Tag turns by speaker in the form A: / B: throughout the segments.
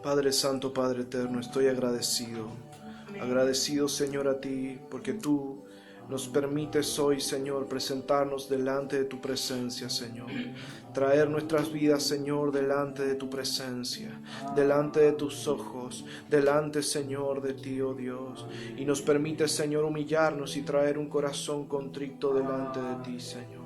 A: Padre Santo, Padre Eterno, estoy agradecido. Agradecido, Señor, a ti, porque tú nos permites hoy, Señor, presentarnos delante de tu presencia, Señor. Traer nuestras vidas, Señor, delante de tu presencia, delante de tus ojos, delante, Señor, de ti, oh Dios. Y nos permites, Señor, humillarnos y traer un corazón contrito delante de ti, Señor.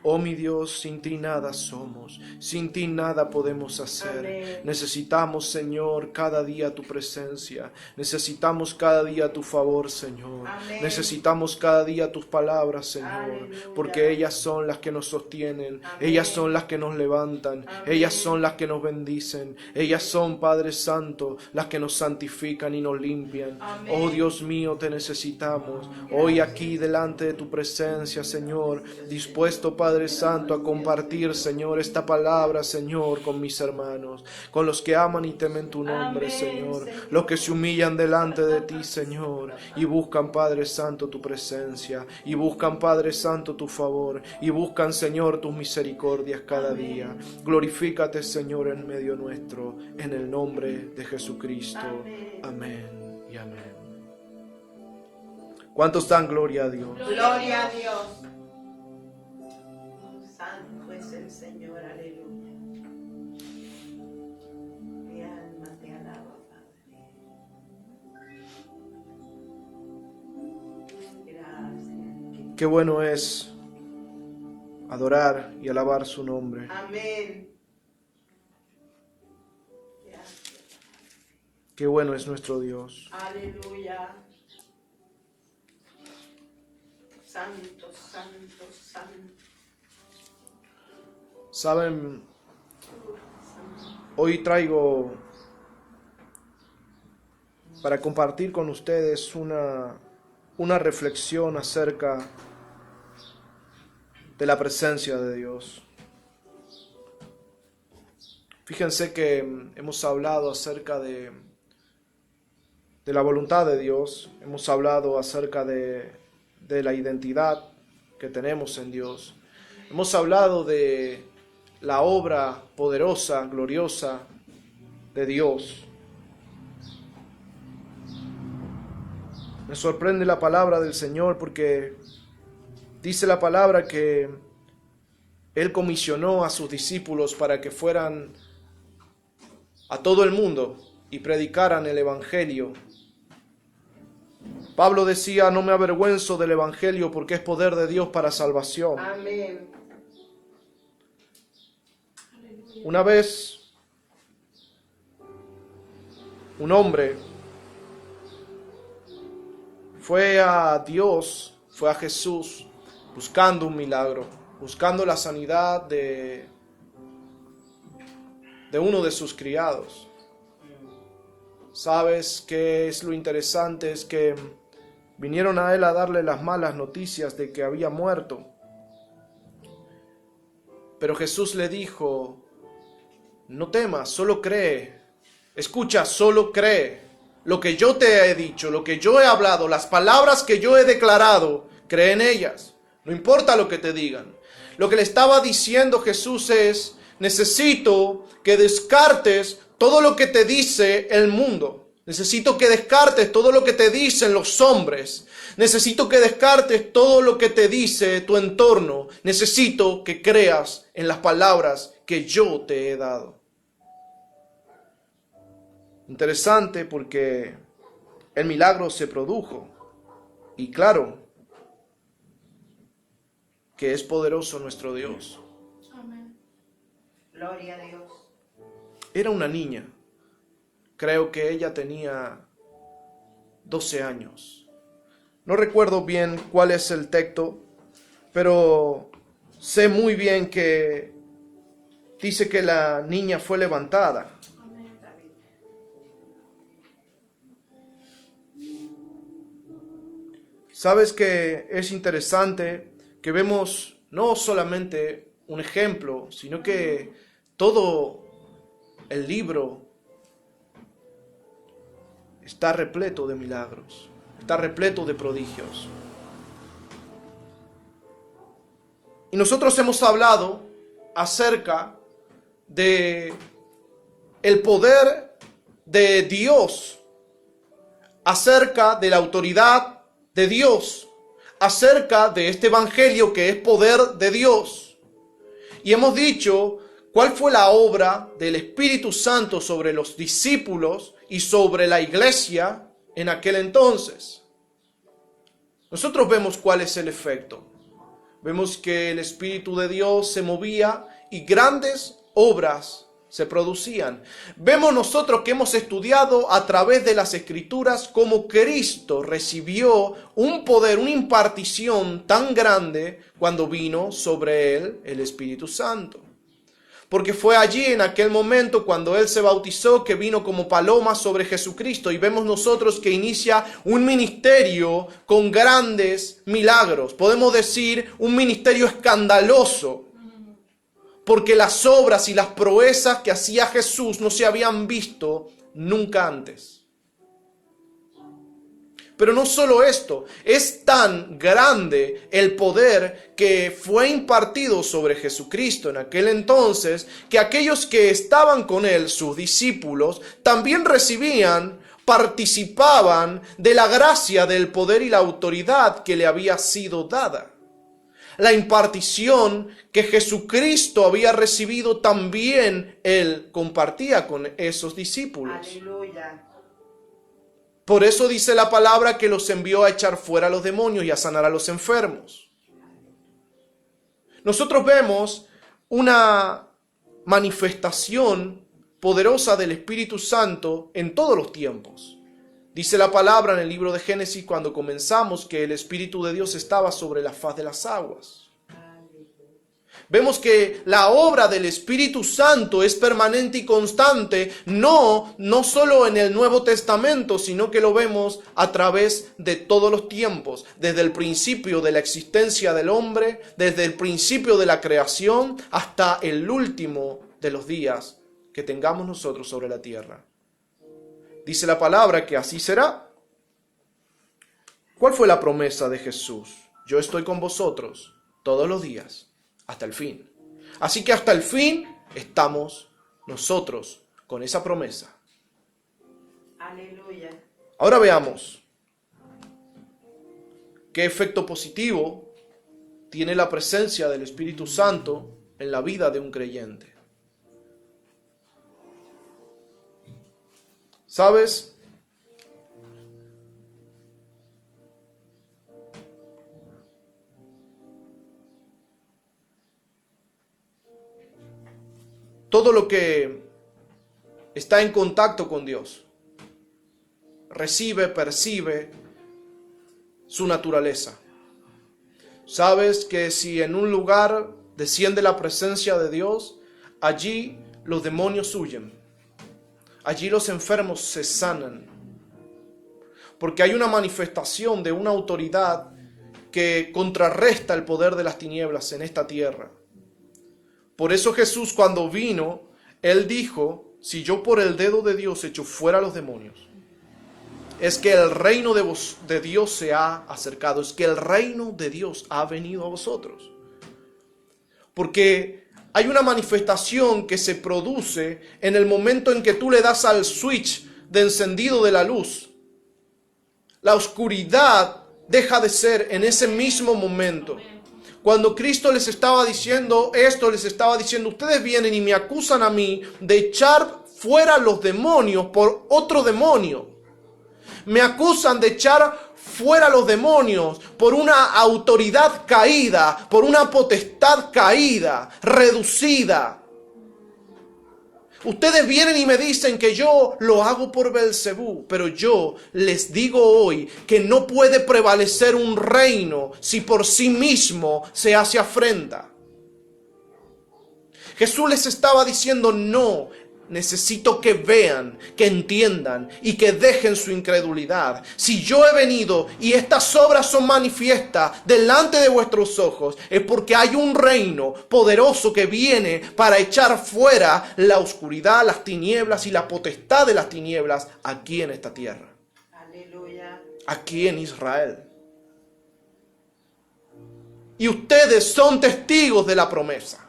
A: Oh mi Dios, sin ti nada somos, sin ti nada podemos hacer.
B: Amén.
A: Necesitamos, Señor, cada día tu presencia. Necesitamos cada día tu favor, Señor.
B: Amén.
A: Necesitamos cada día tus palabras, Señor,
B: Aleluya.
A: porque ellas son las que nos sostienen,
B: Amén.
A: ellas son las que nos levantan,
B: Amén.
A: ellas son las que nos bendicen, ellas son, Padre Santo, las que nos santifican y nos limpian.
B: Amén.
A: Oh Dios mío, te necesitamos. Hoy aquí delante de tu presencia, Señor, dispuesto, Padre Santo, a compartir, Señor, esta palabra, Señor, con mis hermanos, con los que aman y temen tu nombre,
B: Amén,
A: Señor,
B: Señor.
A: los que se humillan delante de ti, Señor, y buscan, Padre Santo, tu presencia, y buscan, Padre Santo, tu favor, y buscan, Señor, tus misericordias cada
B: Amén.
A: día. Glorifícate, Señor, en medio nuestro, en el nombre de Jesucristo.
B: Amén.
A: Amén y amén. ¿Cuántos dan gloria a Dios?
B: Gloria a Dios. Santo es el Señor, aleluya. Mi alma te alaba, Padre. Gracias.
A: Qué bueno es adorar y alabar su nombre.
B: Amén. Gracias.
A: Qué bueno es nuestro Dios.
B: Aleluya. Santo, santo, santo.
A: Saben, hoy traigo para compartir con ustedes una reflexión acerca de la presencia de Dios. Fíjense que hemos hablado acerca de la voluntad de Dios, hemos hablado acerca de la identidad que tenemos en Dios, hemos hablado de la obra poderosa, gloriosa de Dios. Me sorprende la palabra del Señor porque dice la palabra que Él comisionó a sus discípulos para que fueran a todo el mundo y predicaran el Evangelio. Pablo decía: no me avergüenzo del Evangelio porque es poder de Dios para salvación.
B: Amén.
A: Una vez, un hombre fue a Dios, fue a Jesús, buscando un milagro, buscando la sanidad de uno de sus criados. ¿Sabes qué es lo interesante? Es que vinieron a él a darle las malas noticias de que había muerto. Pero Jesús le dijo: no temas, solo cree. Escucha, solo cree. Lo que yo te he dicho, lo que yo he hablado, las palabras que yo he declarado, cree en ellas. No importa lo que te digan. Lo que le estaba diciendo Jesús es: necesito que descartes todo lo que te dice el mundo. Necesito que descartes todo lo que te dicen los hombres. Necesito que descartes todo lo que te dice tu entorno. Necesito que creas en las palabras que yo te he dado. Interesante porque el milagro se produjo. Y claro que es poderoso nuestro Dios.
B: Amén. Gloria a Dios.
A: Era una niña. Creo que ella tenía 12 años. No recuerdo bien cuál es el texto, pero sé muy bien que dice que la niña fue levantada.
B: Amén, David.
A: ¿Sabes que es interesante que vemos no solamente un ejemplo, sino que todo el libro está repleto de milagros, está repleto de prodigios? Y nosotros hemos hablado acerca de el poder de Dios, acerca de la autoridad de Dios, acerca de este evangelio que es poder de Dios. Y hemos dicho cuál fue la obra del Espíritu Santo sobre los discípulos y sobre la iglesia en aquel entonces. Nosotros vemos cuál es el efecto. Vemos que el Espíritu de Dios se movía y grandes obras se producían. Vemos nosotros que hemos estudiado a través de las Escrituras cómo Cristo recibió un poder, una impartición tan grande cuando vino sobre él el Espíritu Santo. Porque fue allí en aquel momento cuando él se bautizó que vino como paloma sobre Jesucristo, y vemos nosotros que inicia un ministerio con grandes milagros. Podemos decir un ministerio escandaloso, porque las obras y las proezas que hacía Jesús no se habían visto nunca antes. Pero no solo esto, es tan grande el poder que fue impartido sobre Jesucristo en aquel entonces, que aquellos que estaban con él, sus discípulos, también recibían, participaban de la gracia, del poder y la autoridad que le había sido dada. La impartición que Jesucristo había recibido también él compartía con esos discípulos.
B: Aleluya.
A: Por eso dice la palabra que los envió a echar fuera a los demonios y a sanar a los enfermos. Nosotros vemos una manifestación poderosa del Espíritu Santo en todos los tiempos. Dice la palabra en el libro de Génesis cuando comenzamos que el Espíritu de Dios estaba sobre la faz de las aguas. Vemos que la obra del Espíritu Santo es permanente y constante, no solo en el Nuevo Testamento, sino que lo vemos a través de todos los tiempos, desde el principio de la existencia del hombre, desde el principio de la creación, hasta el último de los días que tengamos nosotros sobre la tierra. Dice la palabra que así será. ¿Cuál fue la promesa de Jesús? Yo estoy con vosotros todos los días, hasta el fin. Así que hasta el fin estamos nosotros con esa promesa.
B: Aleluya.
A: Ahora veamos qué efecto positivo tiene la presencia del Espíritu Santo en la vida de un creyente. ¿Sabes? Todo lo que está en contacto con Dios recibe, percibe su naturaleza. Sabes que si en un lugar desciende la presencia de Dios, allí los demonios huyen. Allí los enfermos se sanan. Porque hay una manifestación de una autoridad que contrarresta el poder de las tinieblas en esta tierra. Por eso Jesús cuando vino, él dijo, si yo por el dedo de Dios echo fuera a los demonios, es que el reino de Dios se ha acercado, es que el reino de Dios ha venido a vosotros. Porque hay una manifestación que se produce en el momento en que tú le das al switch de encendido de la luz. La oscuridad deja de ser en ese mismo momento. Cuando Cristo les estaba diciendo esto, les estaba diciendo, ustedes vienen y me acusan a mí de echar fuera los demonios por otro demonio. Me acusan de echar fuera los demonios por una autoridad caída, por una potestad caída, reducida. Ustedes vienen y me dicen que yo lo hago por Belcebú, pero yo les digo hoy que no puede prevalecer un reino si por sí mismo se hace afrenta. Jesús les estaba diciendo, no, necesito que vean, que entiendan y que dejen su incredulidad. Si yo he venido y estas obras son manifiestas delante de vuestros ojos, es porque hay un reino poderoso que viene para echar fuera la oscuridad, las tinieblas y la potestad de las tinieblas aquí en esta tierra.
B: Aleluya. Aquí
A: en Israel. Y ustedes son testigos de la promesa.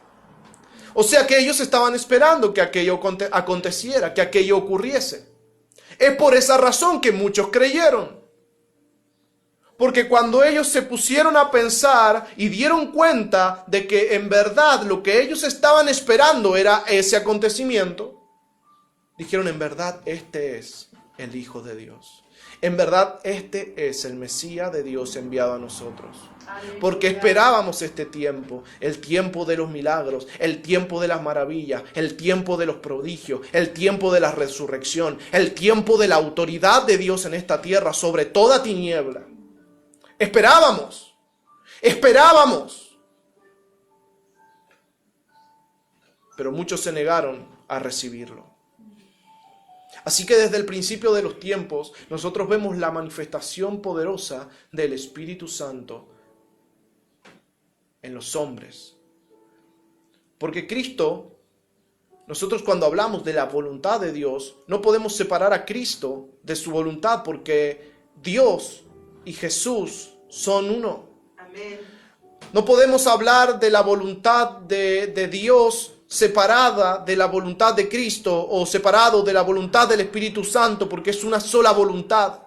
A: O sea que ellos estaban esperando que aquello aconteciera, que aquello ocurriese. Es por esa razón que muchos creyeron. Porque cuando ellos se pusieron a pensar y dieron cuenta de que en verdad lo que ellos estaban esperando era ese acontecimiento, dijeron, en verdad este es el Hijo de Dios. En verdad este es el Mesías de Dios enviado a nosotros. Porque esperábamos este tiempo, el tiempo de los milagros, el tiempo de las maravillas, el tiempo de los prodigios, el tiempo de la resurrección, el tiempo de la autoridad de Dios en esta tierra sobre toda tiniebla. Esperábamos. Pero muchos se negaron a recibirlo. Así que desde el principio de los tiempos, nosotros vemos la manifestación poderosa del Espíritu Santo en los hombres. Porque Cristo, nosotros cuando hablamos de la voluntad de Dios, no podemos separar a Cristo de su voluntad, porque Dios y Jesús son uno.
B: Amén.
A: No podemos hablar de la voluntad de Dios separada de la voluntad de Cristo o separado de la voluntad del Espíritu Santo, porque es una sola voluntad.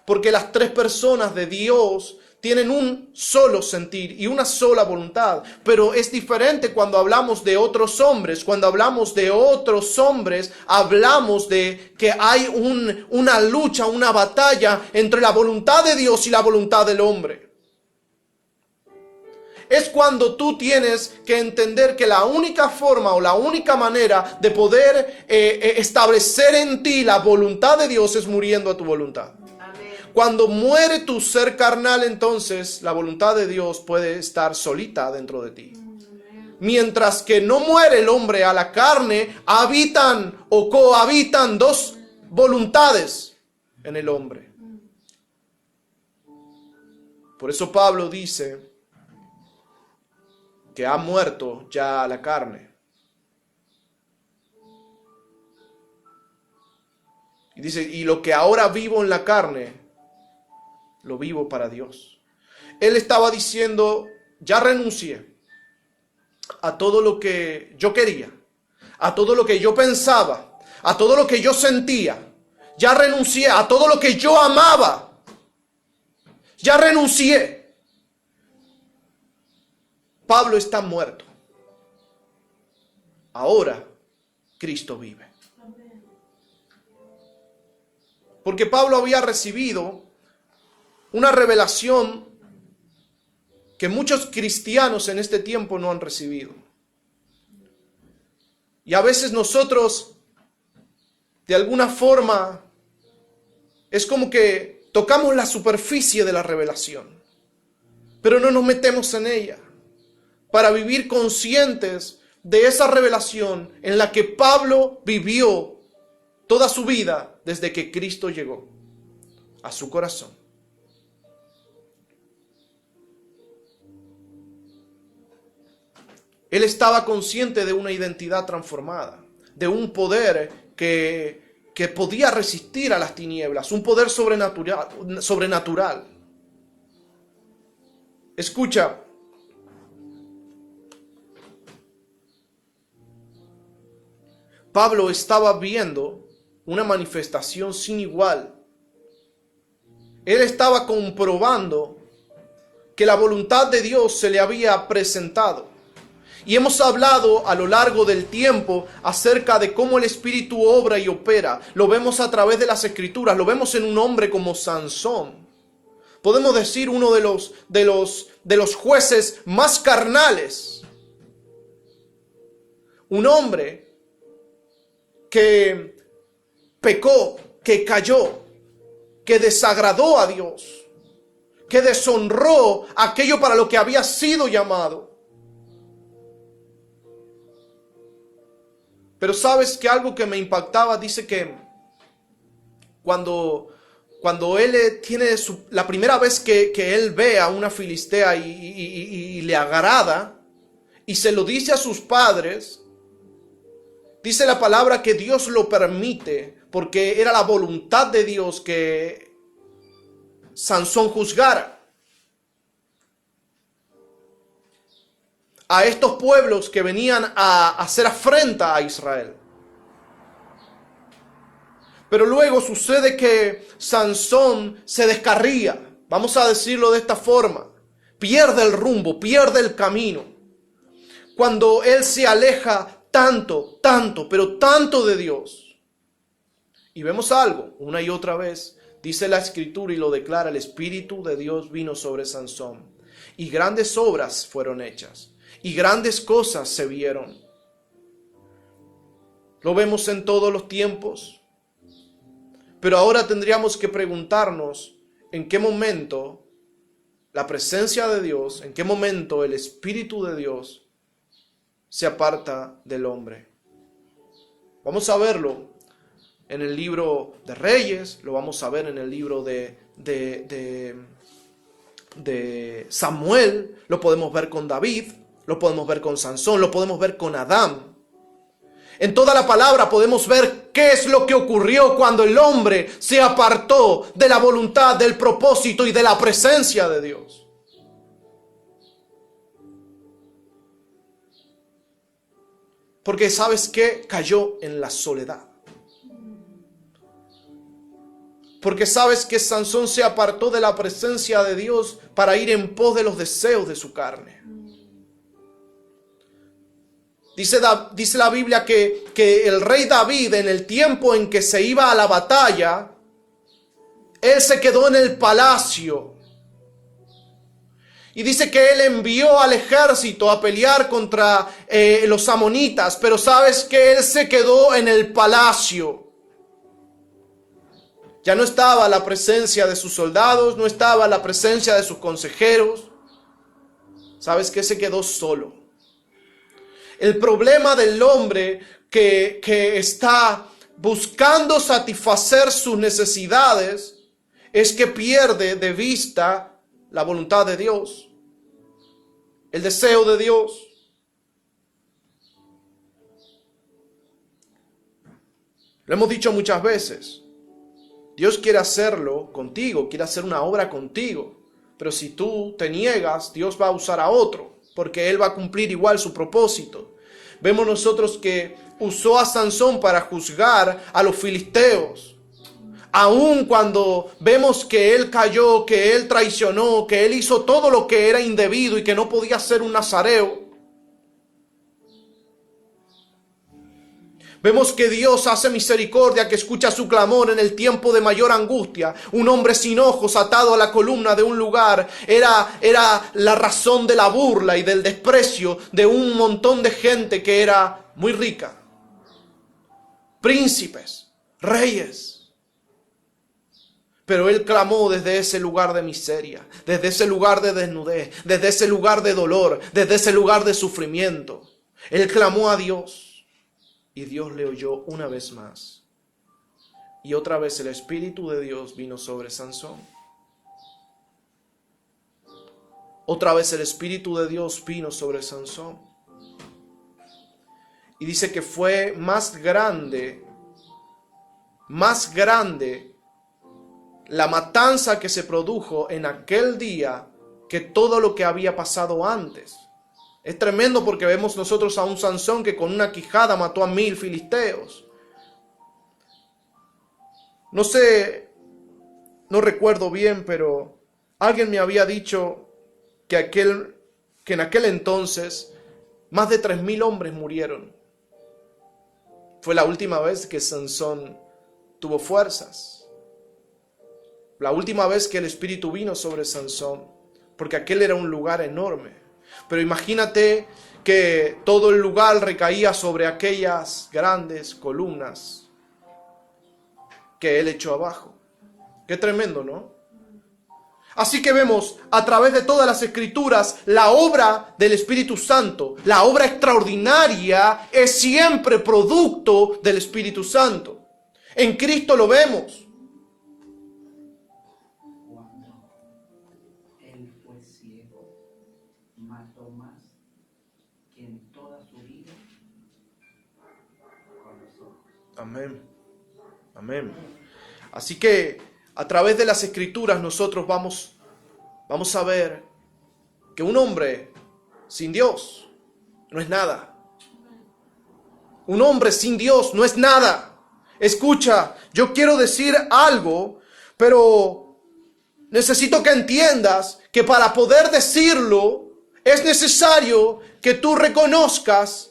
A: Porque las tres personas de Dios tienen un solo sentir y una sola voluntad. Pero es diferente cuando hablamos de otros hombres. Cuando hablamos de otros hombres, hablamos de que hay una lucha, una batalla entre la voluntad de Dios y la voluntad del hombre. Es cuando tú tienes que entender que la única forma o la única manera de poder establecer en ti la voluntad de Dios es muriendo a tu voluntad.
B: Amén.
A: Cuando muere tu ser carnal, entonces la voluntad de Dios puede estar solita dentro de ti. Mientras que no muere el hombre a la carne, habitan o cohabitan dos voluntades en el hombre. Por eso Pablo dice que ha muerto ya la carne. Y dice, y lo que ahora vivo en la carne, lo vivo para Dios. Él estaba diciendo, ya renuncié a todo lo que yo quería, a todo lo que yo pensaba, a todo lo que yo sentía. Ya renuncié a todo lo que yo amaba. Ya renuncié. Pablo está muerto. Ahora Cristo vive. Porque Pablo había recibido una revelación que muchos cristianos en este tiempo no han recibido. Y a veces nosotros, de alguna forma, es como que tocamos la superficie de la revelación, pero no nos metemos en ella, para vivir conscientes de esa revelación en la que Pablo vivió toda su vida desde que Cristo llegó a su corazón. Él estaba consciente de una identidad transformada, de un poder que podía resistir a las tinieblas, un poder sobrenatural. Escucha, Pablo estaba viendo una manifestación sin igual. Él estaba comprobando que la voluntad de Dios se le había presentado. Y hemos hablado a lo largo del tiempo acerca de cómo el Espíritu obra y opera. Lo vemos a través de las Escrituras, lo vemos en un hombre como Sansón. Podemos decir uno de los jueces más carnales. Un hombre que pecó, que cayó, que desagradó a Dios, que deshonró aquello para lo que había sido llamado. Pero sabes que algo que me impactaba, dice que cuando él tiene la primera vez que él ve a una filistea y le agrada, y se lo dice a sus padres, dice la palabra que Dios lo permite, porque era la voluntad de Dios que Sansón juzgara a estos pueblos que venían a hacer afrenta a Israel. Pero luego sucede que Sansón se descarría. Vamos a decirlo de esta forma. Pierde el rumbo, pierde el camino. Cuando él se aleja tanto, pero tanto de Dios. Y vemos algo, una y otra vez, dice la Escritura y lo declara, el Espíritu de Dios vino sobre Sansón. Y grandes obras fueron hechas. Y grandes cosas se vieron. Lo vemos en todos los tiempos. Pero ahora tendríamos que preguntarnos en qué momento la presencia de Dios, en qué momento el Espíritu de Dios se aparta del hombre. Vamos a verlo en el libro de Reyes, lo vamos a ver en el libro de Samuel, lo podemos ver con David, lo podemos ver con Sansón, lo podemos ver con Adán. En toda la palabra podemos ver qué es lo que ocurrió cuando el hombre se apartó de la voluntad, del propósito y de la presencia de Dios. Porque ¿sabes qué? Cayó en la soledad. Porque sabes que Sansón se apartó de la presencia de Dios para ir en pos de los deseos de su carne. Dice la Biblia que el rey David, en el tiempo en que se iba a la batalla, él se quedó en el palacio. Y dice que él envió al ejército a pelear contra los amonitas, pero sabes que él se quedó en el palacio. Ya no estaba la presencia de sus soldados, no estaba la presencia de sus consejeros. ¿Sabes qué? Se quedó solo. El problema del hombre que está buscando satisfacer sus necesidades es que pierde de vista la voluntad de Dios, el deseo de Dios. Lo hemos dicho muchas veces. Dios quiere hacerlo contigo, quiere hacer una obra contigo. Pero si tú te niegas, Dios va a usar a otro, porque Él va a cumplir igual su propósito. Vemos nosotros que usó a Sansón para juzgar a los filisteos. Aun cuando vemos que él cayó, que él traicionó, que él hizo todo lo que era indebido y que no podía ser un nazareo. Vemos que Dios hace misericordia, que escucha su clamor en el tiempo de mayor angustia. Un hombre sin ojos atado a la columna de un lugar era la razón de la burla y del desprecio de un montón de gente que era muy rica. Príncipes, reyes. Pero él clamó desde ese lugar de miseria, desde ese lugar de desnudez, desde ese lugar de dolor, desde ese lugar de sufrimiento. Él clamó a Dios. Y Dios le oyó una vez más. Y otra vez el Espíritu de Dios vino sobre Sansón. Otra vez el Espíritu de Dios vino sobre Sansón. Y dice que fue más grande la matanza que se produjo en aquel día que todo lo que había pasado antes. Es tremendo porque vemos nosotros a un Sansón que con una quijada mató a 1000 filisteos. No sé, no recuerdo bien, pero alguien me había dicho que en aquel entonces más de 3000 hombres murieron. Fue la última vez que Sansón tuvo fuerzas. La última vez que el Espíritu vino sobre Sansón, porque aquel era un lugar enorme. Pero imagínate que todo el lugar recaía sobre aquellas grandes columnas que él echó abajo. Qué tremendo, ¿no? Así que vemos a través de todas las Escrituras la obra del Espíritu Santo. La obra extraordinaria es siempre producto del Espíritu Santo. En Cristo lo vemos. Amén. Amén. Así que a través de las Escrituras nosotros vamos a ver que un hombre sin Dios no es nada. Un hombre sin Dios no es nada. Escucha, yo quiero decir algo, pero necesito que entiendas que para poder decirlo es necesario que tú reconozcas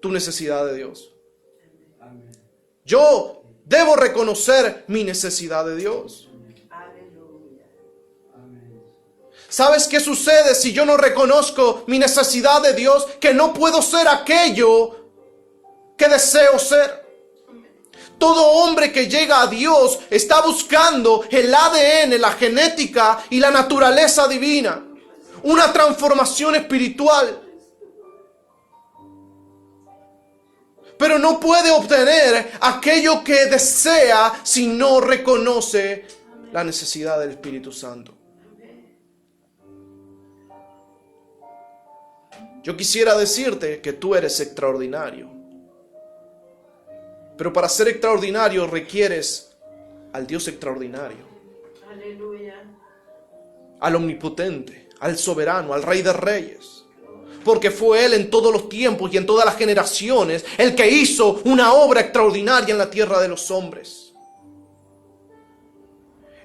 A: tu necesidad de Dios. Yo debo reconocer mi necesidad de Dios. ¿Sabes qué sucede si yo no reconozco mi necesidad de Dios? Que no puedo ser aquello que deseo ser. Todo hombre que llega a Dios está buscando el ADN, la genética y la naturaleza divina. Una transformación espiritual. Pero no puede obtener aquello que desea si no reconoce la necesidad del Espíritu Santo. Yo quisiera decirte que tú eres extraordinario. Pero para ser extraordinario requieres al Dios extraordinario.
B: Aleluya.
A: Al omnipotente, al soberano, al Rey de Reyes. Porque fue Él en todos los tiempos y en todas las generaciones el que hizo una obra extraordinaria en la tierra de los hombres.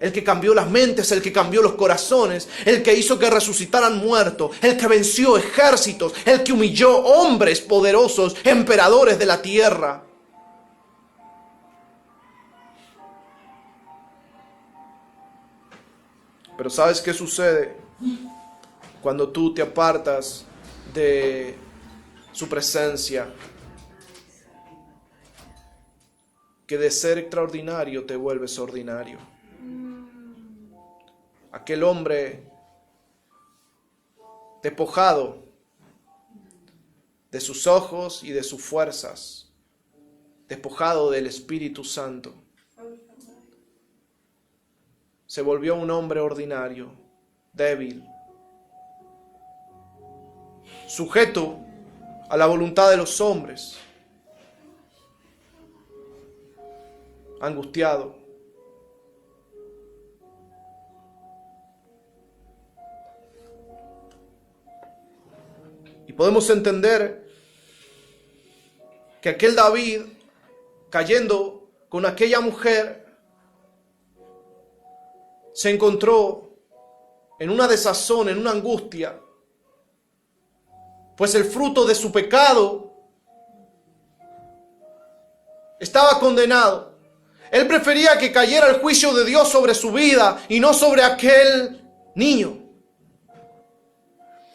A: El que cambió las mentes, el que cambió los corazones, el que hizo que resucitaran muertos, el que venció ejércitos, el que humilló hombres poderosos, emperadores de la tierra. Pero ¿sabes qué sucede cuando tú te apartas de su presencia? Que de ser extraordinario te vuelves ordinario. Aquel hombre despojado de sus ojos y de sus fuerzas, despojado del Espíritu Santo, se volvió un hombre ordinario, débil, sujeto a la voluntad de los hombres, angustiado. Y podemos entender que aquel David, cayendo con aquella mujer, se encontró en una desazón, en una angustia, pues el fruto de su pecado estaba condenado. Él prefería que cayera el juicio de Dios sobre su vida y no sobre aquel niño.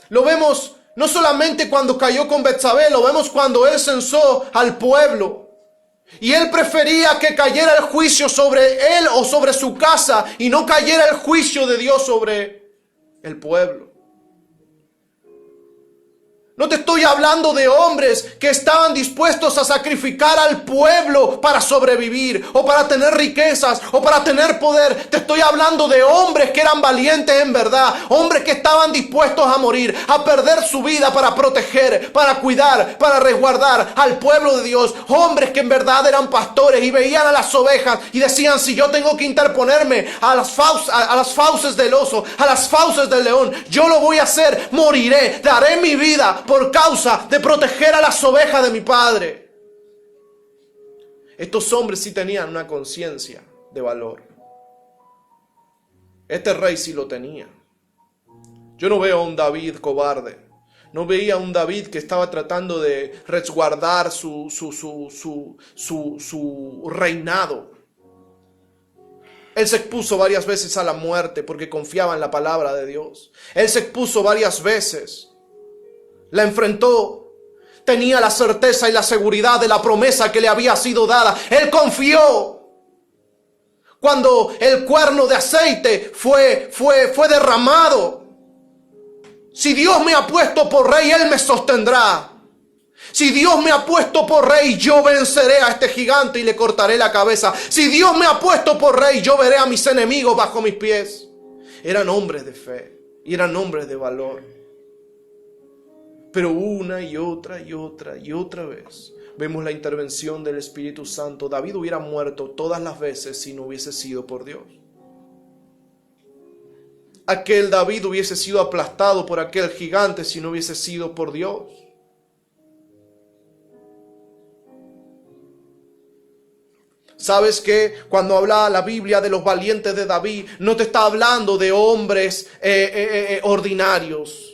A: Lo vemos no solamente cuando cayó con Betsabé, lo vemos cuando él censó al pueblo. Y él prefería que cayera el juicio sobre él o sobre su casa y no cayera el juicio de Dios sobre el pueblo. No te estoy hablando de hombres que estaban dispuestos a sacrificar al pueblo para sobrevivir, o para tener riquezas, o para tener poder. Te estoy hablando de hombres que eran valientes en verdad, hombres que estaban dispuestos a morir, a perder su vida para proteger, para cuidar, para resguardar al pueblo de Dios. Hombres que en verdad eran pastores y veían a las ovejas y decían: si yo tengo que interponerme a las fauces del oso, a las fauces del león, yo lo voy a hacer, moriré, daré mi vida por causa de proteger a las ovejas de mi padre. Estos hombres sí tenían una conciencia de valor. Este rey sí lo tenía. Yo no veo a un David cobarde. No veía a un David que estaba tratando de resguardar su reinado. Él se expuso varias veces a la muerte porque confiaba en la palabra de Dios. Él se expuso varias veces. La enfrentó. Tenía la certeza y la seguridad de la promesa que le había sido dada. Él confió. Cuando el cuerno de aceite fue derramado. Si Dios me ha puesto por rey, Él me sostendrá. Si Dios me ha puesto por rey, yo venceré a este gigante y le cortaré la cabeza. Si Dios me ha puesto por rey, yo veré a mis enemigos bajo mis pies. Eran hombres de fe y eran hombres de valor. Pero una y otra vez vemos la intervención del Espíritu Santo. David hubiera muerto todas las veces si no hubiese sido por Dios. Aquel David hubiese sido aplastado por aquel gigante si no hubiese sido por Dios. ¿Sabes que cuando habla la Biblia de los valientes de David, no te está hablando de hombres ordinarios?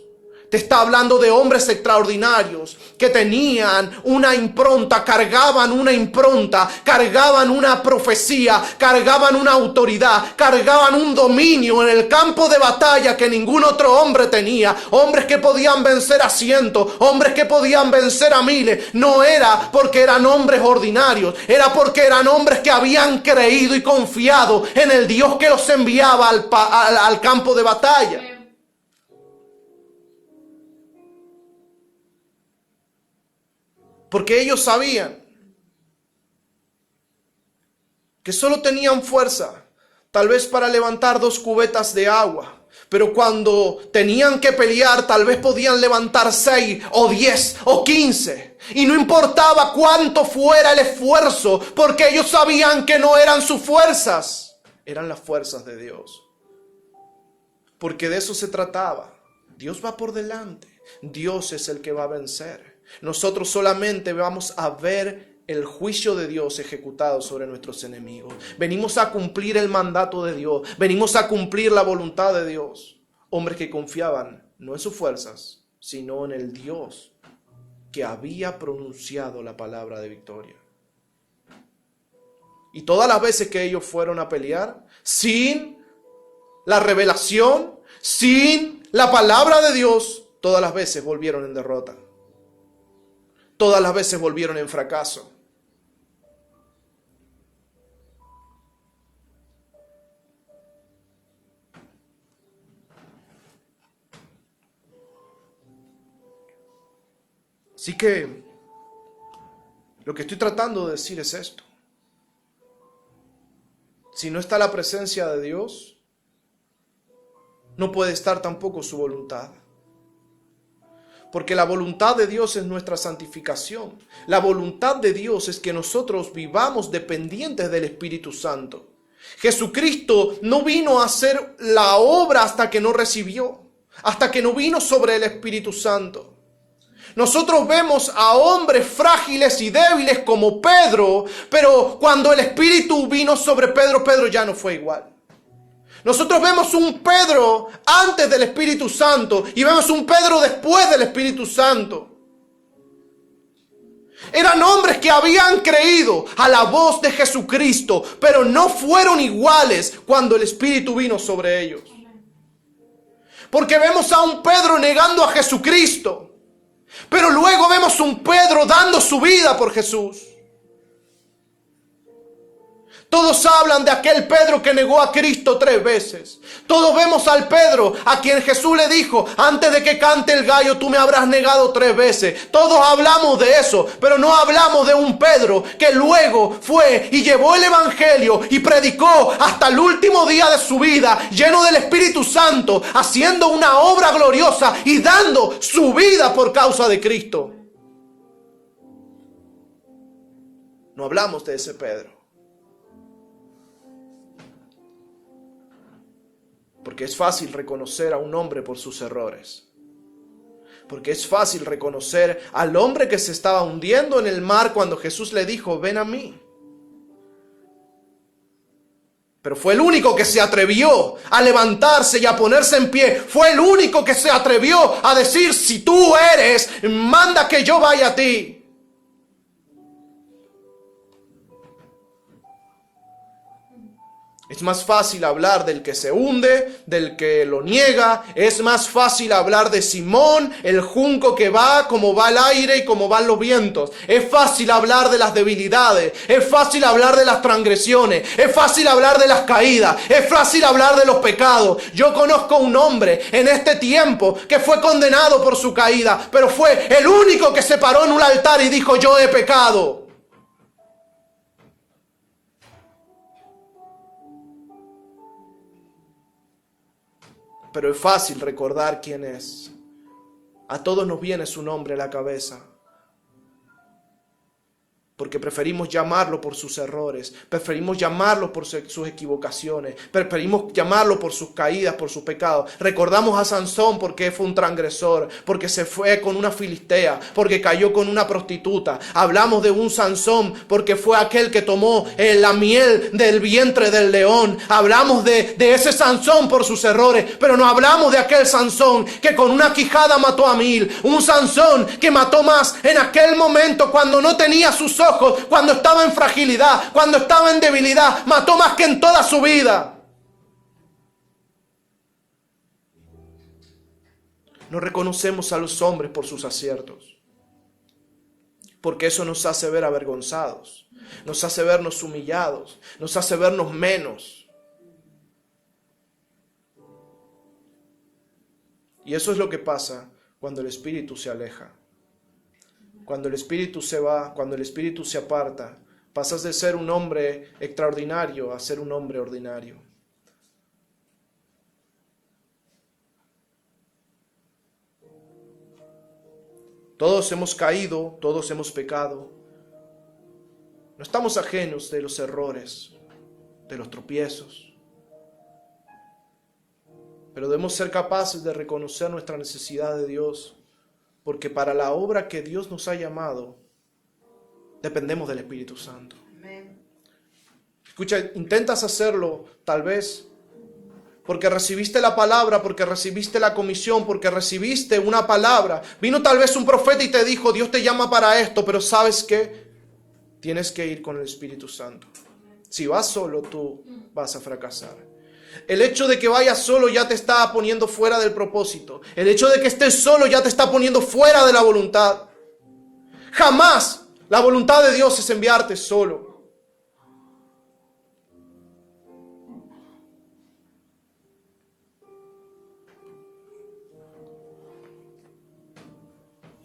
A: Te está hablando de hombres extraordinarios que tenían una impronta, cargaban una impronta, cargaban una profecía, cargaban una autoridad, cargaban un dominio en el campo de batalla que ningún otro hombre tenía. Hombres que podían vencer a cientos, hombres que podían vencer a miles. No era porque eran hombres ordinarios, era porque eran hombres que habían creído y confiado en el Dios que los enviaba al campo de batalla. Porque ellos sabían que solo tenían fuerza, tal vez para levantar 2 cubetas de agua. Pero cuando tenían que pelear, tal vez podían levantar 6 o 10 o 15. Y no importaba cuánto fuera el esfuerzo, porque ellos sabían que no eran sus fuerzas, eran las fuerzas de Dios. Porque de eso se trataba. Dios va por delante. Dios es el que va a vencer. Nosotros solamente vamos a ver el juicio de Dios ejecutado sobre nuestros enemigos. Venimos a cumplir el mandato de Dios. Venimos a cumplir la voluntad de Dios. Hombres que confiaban no en sus fuerzas, sino en el Dios que había pronunciado la palabra de victoria. Y todas las veces que ellos fueron a pelear, sin la revelación, sin la palabra de Dios, todas las veces volvieron en derrota. Todas las veces volvieron en fracaso. Así que lo que estoy tratando de decir es esto. Si no está la presencia de Dios, no puede estar tampoco su voluntad. Porque la voluntad de Dios es nuestra santificación. La voluntad de Dios es que nosotros vivamos dependientes del Espíritu Santo. Jesucristo no vino a hacer la obra hasta que no recibió, hasta que no vino sobre el Espíritu Santo. Nosotros vemos a hombres frágiles y débiles como Pedro, pero cuando el Espíritu vino sobre Pedro, Pedro ya no fue igual. Nosotros vemos un Pedro antes del Espíritu Santo y vemos un Pedro después del Espíritu Santo. Eran hombres que habían creído a la voz de Jesucristo, pero no fueron iguales cuando el Espíritu vino sobre ellos. Porque vemos a un Pedro negando a Jesucristo, pero luego vemos un Pedro dando su vida por Jesús. Todos hablan de aquel Pedro que negó a Cristo 3 veces. Todos vemos al Pedro a quien Jesús le dijo: antes de que cante el gallo tú me habrás negado 3 veces. Todos hablamos de eso, pero no hablamos de un Pedro que luego fue y llevó el evangelio y predicó hasta el último día de su vida, lleno del Espíritu Santo, haciendo una obra gloriosa y dando su vida por causa de Cristo. No hablamos de ese Pedro. Porque es fácil reconocer a un hombre por sus errores. Porque es fácil reconocer al hombre que se estaba hundiendo en el mar cuando Jesús le dijo: ven a mí. Pero fue el único que se atrevió a levantarse y a ponerse en pie. Fue el único que se atrevió a decir: si tú eres, manda que yo vaya a ti. Es más fácil hablar del que se hunde, del que lo niega. Es más fácil hablar de Simón, el junco que va como va el aire y como van los vientos. Es fácil hablar de las debilidades. Es fácil hablar de las transgresiones. Es fácil hablar de las caídas. Es fácil hablar de los pecados. Yo conozco un hombre en este tiempo que fue condenado por su caída, pero fue el único que se paró en un altar y dijo: yo he pecado. Pero es fácil recordar quién es. A todos nos viene su nombre a la cabeza. porque preferimos llamarlo por sus errores, preferimos llamarlo por sus equivocaciones, preferimos llamarlo por sus caídas, por sus pecados. Recordamos a Sansón porque fue un transgresor, porque se fue con una filistea, porque cayó con una prostituta. Hablamos de un Sansón porque fue aquel que tomó la miel del vientre del león. Hablamos de ese Sansón por sus errores, pero no hablamos de aquel Sansón que con una quijada mató a 1000. Un Sansón que mató más en aquel momento cuando no tenía sus ojos, cuando estaba en fragilidad, cuando estaba en debilidad. Mató más que en toda su vida. No reconocemos a los hombres por sus aciertos, porque eso nos hace ver avergonzados, nos hace vernos humillados, nos hace vernos menos. Y eso es lo que pasa cuando el Espíritu se aleja. Cuando el Espíritu se va, cuando el Espíritu se aparta, pasas de ser un hombre extraordinario a ser un hombre ordinario. Todos hemos caído, todos hemos pecado. No estamos ajenos de los errores, de los tropiezos. Pero debemos ser capaces de reconocer nuestra necesidad de Dios, porque para la obra que Dios nos ha llamado, dependemos del Espíritu Santo.
B: Amén.
A: Escucha, intentas hacerlo tal vez porque recibiste la palabra, porque recibiste la comisión, porque recibiste una palabra. Vino tal vez un profeta y te dijo, Dios te llama para esto, pero ¿sabes qué? Tienes que ir con el Espíritu Santo. Si vas solo, tú vas a fracasar. El hecho de que vayas solo ya te está poniendo fuera del propósito. El hecho de que estés solo ya te está poniendo fuera de la voluntad. Jamás la voluntad de Dios es enviarte solo.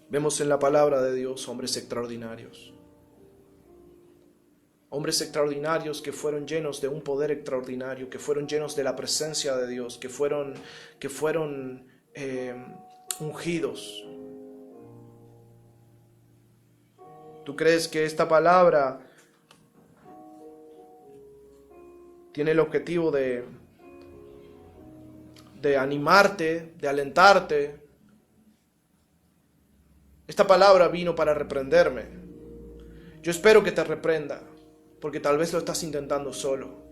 A: Vemos en la palabra de Dios hombres extraordinarios. Hombres extraordinarios que fueron llenos de un poder extraordinario, que fueron llenos de la presencia de Dios, que fueron ungidos. ¿Tú crees que esta palabra tiene el objetivo de animarte, de alentarte? Esta palabra vino para reprenderme. Yo espero que te reprenda, porque tal vez lo estás intentando solo.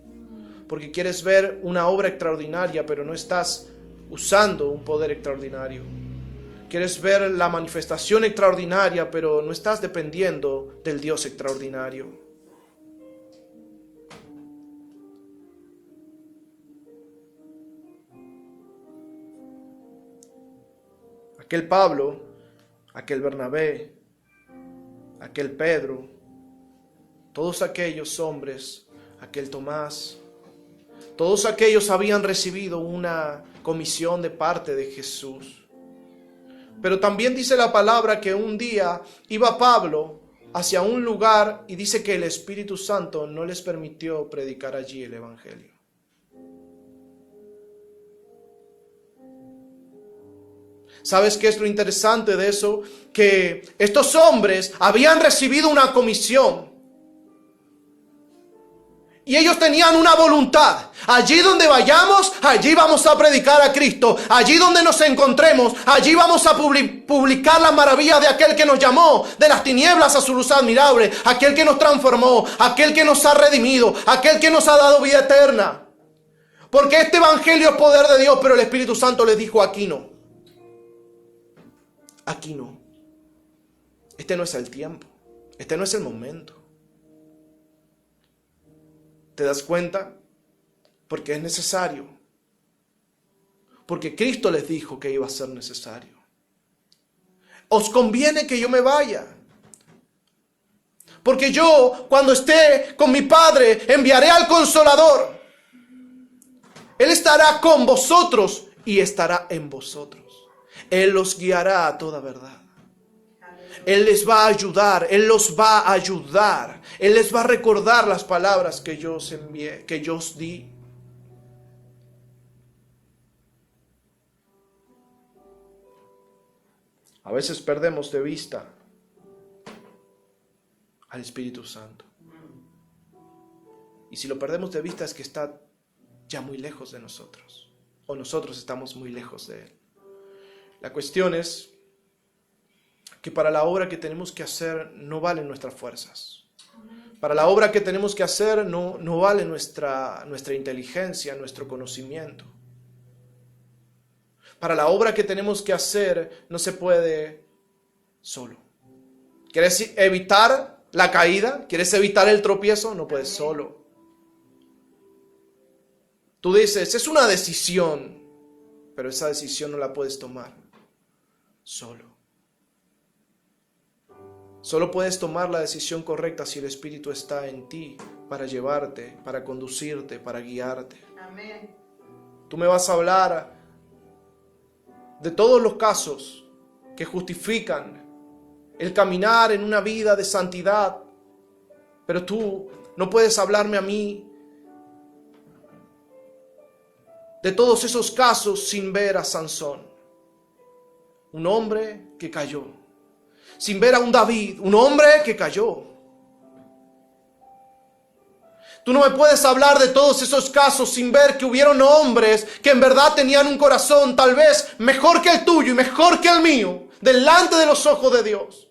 A: Porque quieres ver una obra extraordinaria, pero no estás usando un poder extraordinario. Quieres ver la manifestación extraordinaria, pero no estás dependiendo del Dios extraordinario. Aquel Pablo, aquel Bernabé, aquel Pedro, todos aquellos hombres, aquel Tomás, todos aquellos habían recibido una comisión de parte de Jesús. Pero también dice la palabra que un día iba Pablo hacia un lugar y dice que el Espíritu Santo no les permitió predicar allí el Evangelio. ¿Sabes qué es lo interesante de eso? Que estos hombres habían recibido una comisión. Y ellos tenían una voluntad. Allí donde vayamos, allí vamos a predicar a Cristo. Allí donde nos encontremos, allí vamos a publicar las maravillas de aquel que nos llamó de las tinieblas a su luz admirable. Aquel que nos transformó, aquel que nos ha redimido, aquel que nos ha dado vida eterna. Porque este evangelio es poder de Dios, pero el Espíritu Santo les dijo, aquí no. Aquí no. Este no es el tiempo. Este no es el momento. ¿Te das cuenta? Porque es necesario. Porque Cristo les dijo que iba a ser necesario. Os conviene que yo me vaya. Porque yo, cuando esté con mi Padre, enviaré al Consolador. Él estará con vosotros y estará en vosotros. Él los guiará a toda verdad. Él les va a ayudar, Él los va a ayudar. Él les va a recordar las palabras que yo os envié, que yo os di. A veces perdemos de vista al Espíritu Santo. Y si lo perdemos de vista es que está ya muy lejos de nosotros, o nosotros estamos muy lejos de Él. La cuestión es que para la obra que tenemos que hacer no valen nuestras fuerzas. Para la obra que tenemos que hacer no vale nuestra inteligencia, nuestro conocimiento. Para la obra que tenemos que hacer no se puede solo. ¿Quieres evitar la caída? ¿Quieres evitar el tropiezo? No puedes solo. Tú dices, es una decisión, pero esa decisión no la puedes tomar solo. Solo puedes tomar la decisión correcta si el Espíritu está en ti para llevarte, para conducirte, para guiarte.
B: Amén.
A: Tú me vas a hablar de todos los casos que justifican el caminar en una vida de santidad, pero tú no puedes hablarme a mí de todos esos casos sin ver a Sansón, un hombre que cayó, sin ver a un David, un hombre que cayó. Tú no me puedes hablar de todos esos casos sin ver que hubieron hombres que en verdad tenían un corazón tal vez mejor que el tuyo y mejor que el mío, delante de los ojos de Dios.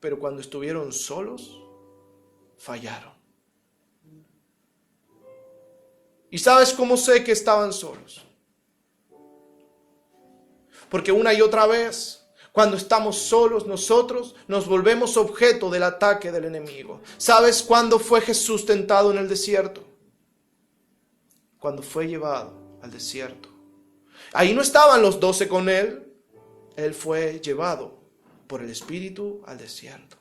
A: Pero cuando estuvieron solos, fallaron. ¿Y sabes cómo sé que estaban solos? Porque una y otra vez, cuando estamos solos, nosotros nos volvemos objeto del ataque del enemigo. ¿Sabes cuándo fue Jesús tentado en el desierto? Cuando fue llevado al desierto. Ahí no estaban los 12 con él. Él fue llevado por el Espíritu al desierto.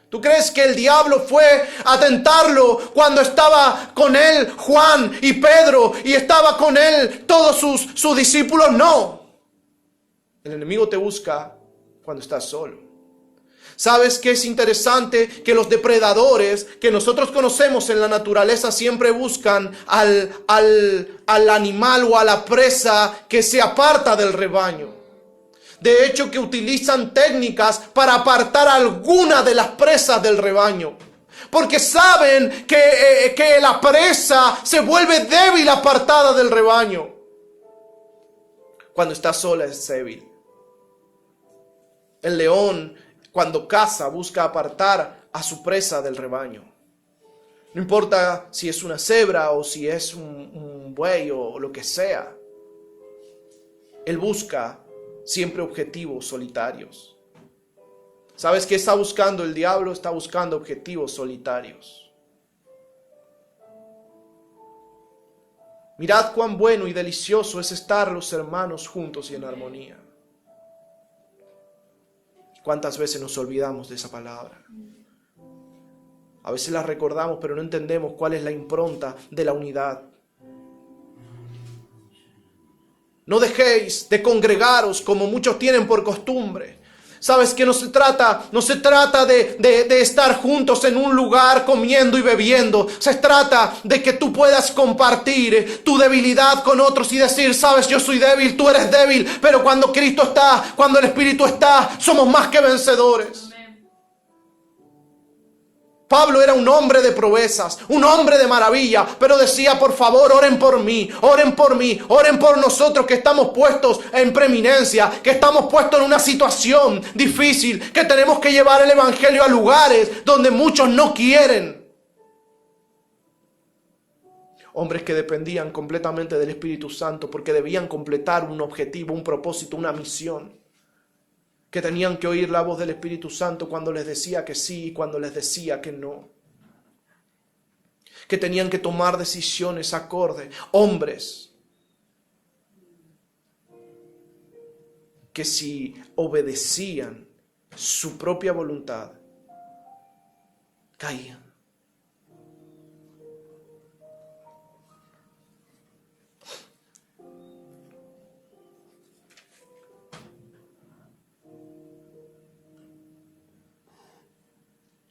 A: ¿Tú crees que el diablo fue a tentarlo cuando estaba con él Juan y Pedro y estaba con él todos sus discípulos? No. El enemigo te busca cuando estás solo. ¿Sabes qué es interesante? Que los depredadores que nosotros conocemos en la naturaleza siempre buscan al animal o a la presa que se aparta del rebaño. De hecho, que utilizan técnicas para apartar alguna de las presas del rebaño. Porque saben que la presa se vuelve débil apartada del rebaño. Cuando está sola es débil. El león, cuando caza, busca apartar a su presa del rebaño. No importa si es una cebra o si es un buey o lo que sea. Él busca siempre objetivos solitarios. ¿Sabes qué está buscando el diablo? Está buscando objetivos solitarios. Mirad cuán bueno y delicioso es estar los hermanos juntos y en armonía. ¿Cuántas veces nos olvidamos de esa palabra? A veces la recordamos, pero no entendemos cuál es la impronta de la unidad. No dejéis de congregaros como muchos tienen por costumbre. Sabes que no se trata de estar juntos en un lugar comiendo y bebiendo. Se trata de que tú puedas compartir tu debilidad con otros y decir, sabes, yo soy débil, tú eres débil, pero cuando Cristo está, cuando el Espíritu está, somos más que vencedores. Pablo era un hombre de proezas, un hombre de maravilla, pero decía, por favor, oren por mí, oren por mí, oren por nosotros que estamos puestos en preeminencia, que estamos puestos en una situación difícil, que tenemos que llevar el evangelio a lugares donde muchos no quieren. Hombres que dependían completamente del Espíritu Santo porque debían completar un objetivo, un propósito, una misión. Que tenían que oír la voz del Espíritu Santo cuando les decía que sí y cuando les decía que no. Que tenían que tomar decisiones acorde. Hombres que si obedecían su propia voluntad, caían.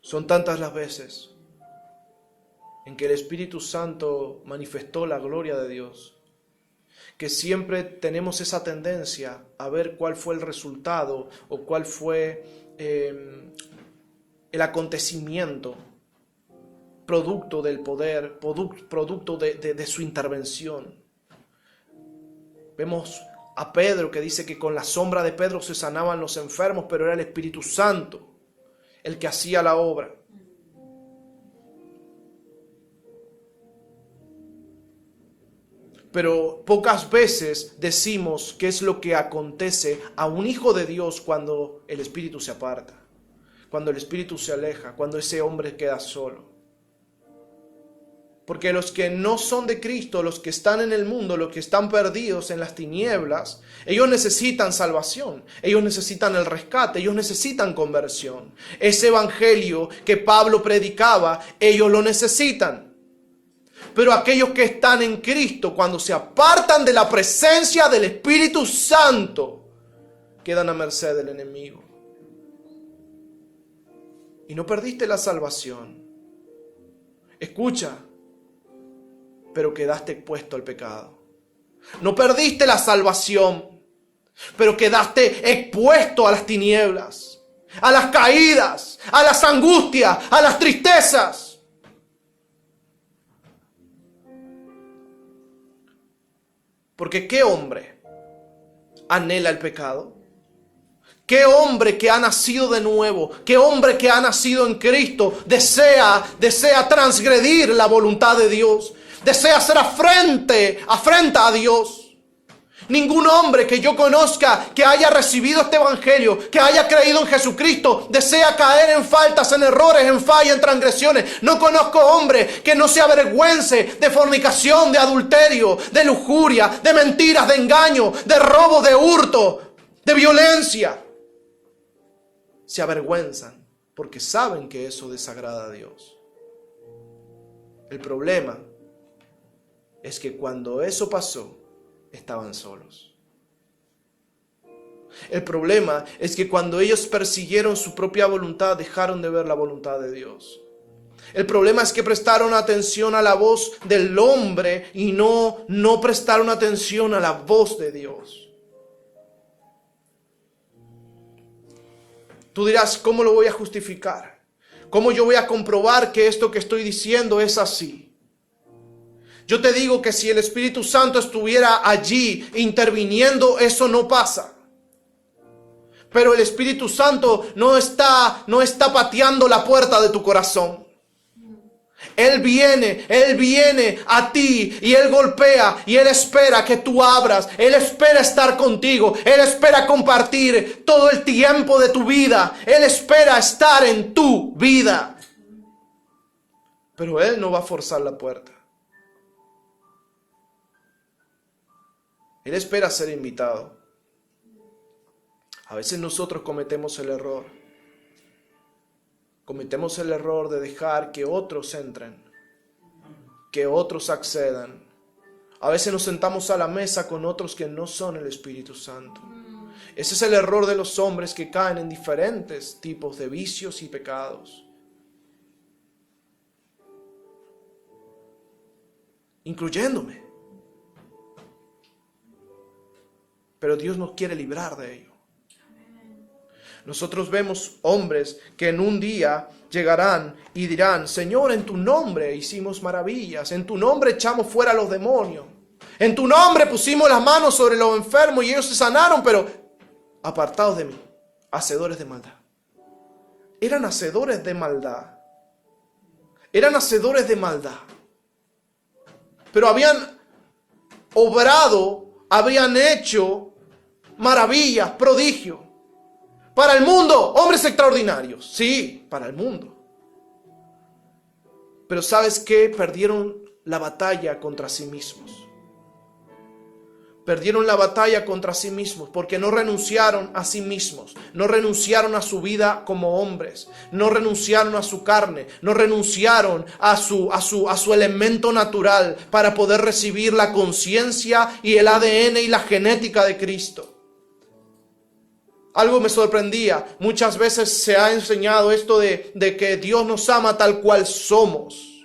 A: Son tantas las veces en que el Espíritu Santo manifestó la gloria de Dios, que siempre tenemos esa tendencia a ver cuál fue el resultado o cuál fue el acontecimiento producto del poder, producto de su intervención. Vemos a Pedro que dice que con la sombra de Pedro se sanaban los enfermos, pero era el Espíritu Santo el que hacía la obra. Pero pocas veces decimos qué es lo que acontece a un hijo de Dios cuando el Espíritu se aparta, cuando el Espíritu se aleja, cuando ese hombre queda solo. Porque los que no son de Cristo, los que están en el mundo, los que están perdidos en las tinieblas, ellos necesitan salvación, ellos necesitan el rescate, ellos necesitan conversión. Ese evangelio que Pablo predicaba, ellos lo necesitan. Pero aquellos que están en Cristo, cuando se apartan de la presencia del Espíritu Santo, quedan a merced del enemigo. Y no perdiste la salvación. Escucha, pero quedaste expuesto al pecado. No perdiste la salvación, pero quedaste expuesto a las tinieblas, a las caídas, a las angustias, a las tristezas. Porque ¿qué hombre anhela el pecado? ¿Qué hombre que ha nacido de nuevo, qué hombre que ha nacido en Cristo desea transgredir la voluntad de Dios? Desea hacer afrenta a Dios. Ningún hombre que yo conozca que haya recibido este evangelio, que haya creído en Jesucristo, desea caer en faltas, en errores, en fallas, en transgresiones. No conozco hombre que no se avergüence de fornicación, de adulterio, de lujuria, de mentiras, de engaño, de robo, de hurto, de violencia. Se avergüenzan porque saben que eso desagrada a Dios. El problema es que cuando eso pasó, estaban solos. El problema es que cuando ellos persiguieron su propia voluntad, dejaron de ver la voluntad de Dios. El problema es que prestaron atención a la voz del hombre y no prestaron atención a la voz de Dios. Tú dirás, ¿cómo lo voy a justificar? ¿Cómo yo voy a comprobar que esto que estoy diciendo es así? Yo te digo que si el Espíritu Santo estuviera allí interviniendo, eso no pasa. Pero el Espíritu Santo no está pateando la puerta de tu corazón. Él viene a ti y Él golpea y Él espera que tú abras. Él espera estar contigo. Él espera compartir todo el tiempo de tu vida. Él espera estar en tu vida. Pero Él no va a forzar la puerta. Él espera ser invitado. A veces nosotros cometemos el error. Cometemos el error de dejar que otros entren, que otros accedan. A veces nos sentamos a la mesa con otros que no son el Espíritu Santo. Ese es el error de los hombres que caen en diferentes tipos de vicios y pecados. Incluyéndome. Pero Dios nos quiere librar de ello. Nosotros vemos hombres que en un día llegarán y dirán, Señor, en tu nombre hicimos maravillas, en tu nombre echamos fuera a los demonios, en tu nombre pusimos las manos sobre los enfermos y ellos se sanaron, pero apartados de mí, hacedores de maldad. Eran hacedores de maldad. Eran hacedores de maldad. Pero habían obrado, habían hecho maravillas, prodigios. Para el mundo, hombres extraordinarios. Sí, para el mundo. Pero ¿sabes qué? Perdieron la batalla contra sí mismos. Perdieron la batalla contra sí mismos porque no renunciaron a sí mismos. No renunciaron a su vida como hombres. No renunciaron a su carne. No renunciaron a su elemento natural para poder recibir la conciencia y el ADN y la genética de Cristo. Algo me sorprendía. Muchas veces se ha enseñado esto de que Dios nos ama tal cual somos.